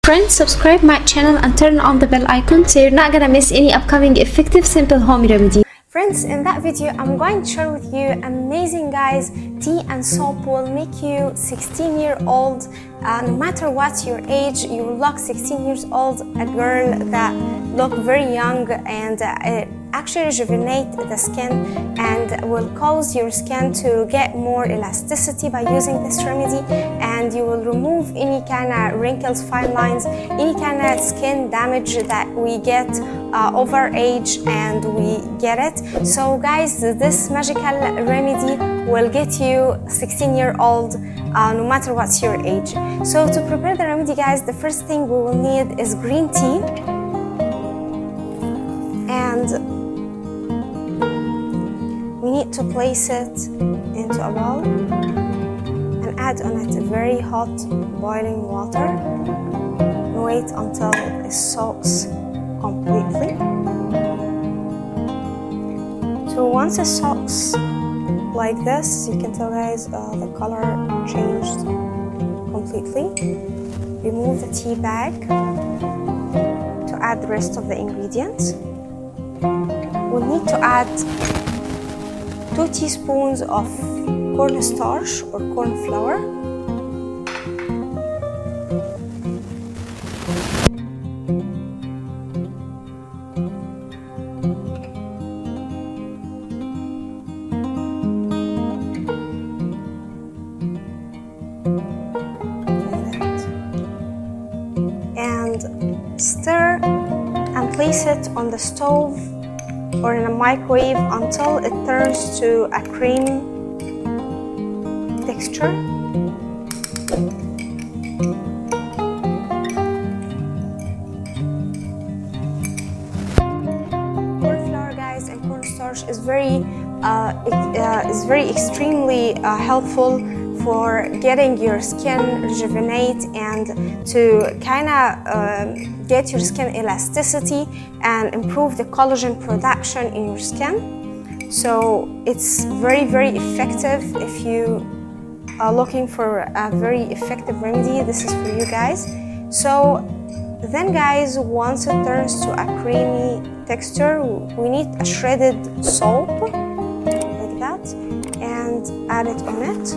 Friends, subscribe my channel and turn on the bell icon so you're not gonna miss any upcoming effective simple home remedy. Friends, in that video I'm going to share with you amazing guys tea and soap will make you 16-year-old. No matter what your age, you will look 16 years old, a girl that look very young, and it actually rejuvenate the skin and will cause your skin to get more elasticity by using this remedy, and you will remove any kind of wrinkles, fine lines, any kind of skin damage that we get over age and we get it. So guys, this magical remedy will get you 16-year-old no matter what's your age. So to prepare the remedy guys, the first thing we will need is green tea, and we need to place it into a bowl and add on it very hot boiling water and wait until it soaks completely. So once it soaks like this, you can tell guys the color changed completely. Remove the tea bag to add the rest of the ingredients. We need to add 2 teaspoons of cornstarch or corn flour, and stir and place it on the stove or in a microwave until it turns to a cream texture. Corn flour guys and cornstarch is very extremely helpful for getting your skin rejuvenate and to kind of get your skin elasticity and improve the collagen production in your skin. So it's very effective. If you are looking for a very effective remedy, this is for you guys. So then guys, once it turns to a creamy texture, we need a shredded soap like that and add it on it.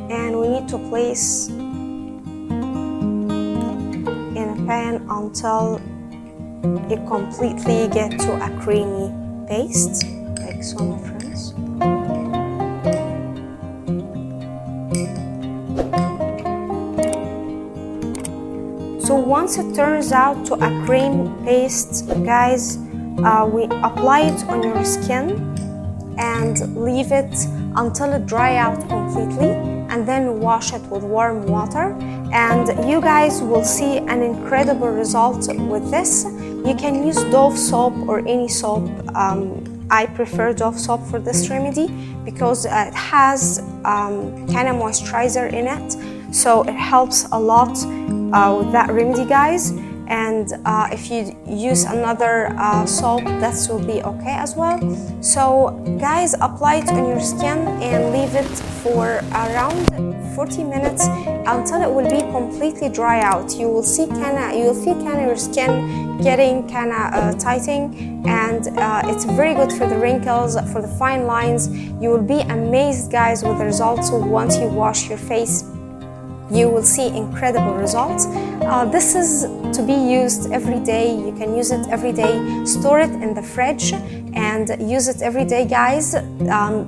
And we need to place in a pan until it completely gets to a creamy paste, like so, my friends. So once it turns out to a cream paste, guys, we apply it on your skin and leave it until it dry out completely, and then wash it with warm water, and you guys will see an incredible result with this. You can use Dove soap or any soap. I prefer Dove soap for this remedy because it has kind of moisturizer in it, so it helps a lot with that remedy guys. And if you use another soap, that will be okay as well. So guys, apply it on your skin and leave it for around 40 minutes until it will be completely dry out. You will feel kind of your skin getting kind of tightening, and it's very good for the wrinkles, for the fine lines. You will be amazed guys with the results. Once you wash your face, you will see incredible results. This is to be used every day. You can use it every day. Store it in the fridge and use it every day, guys.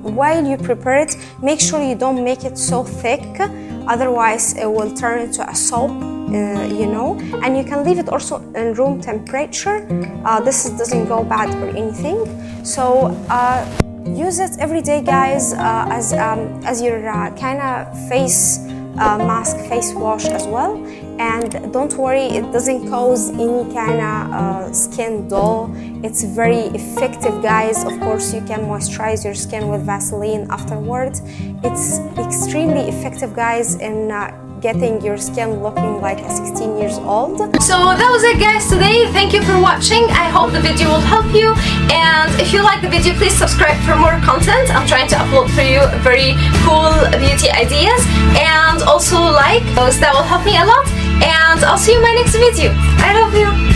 While you prepare it, make sure you don't make it so thick, otherwise it will turn into a soap, you know. And you can leave it also in room temperature. This doesn't go bad or anything. So use it every day, guys, as your kind of face mask, face wash as well. And don't worry, it doesn't cause any kind of skin dull. It's very effective, guys. Of course, you can moisturize your skin with Vaseline afterwards. It's extremely effective, guys, in getting your skin looking like a 16 years old. So that was it, guys, today. Thank you for watching. I hope the video will help you, and if you like the video, please subscribe for more content. I'm trying to upload for you very cool beauty ideas, and also like those. That will help me a lot, and I'll see you in my next video. I love you.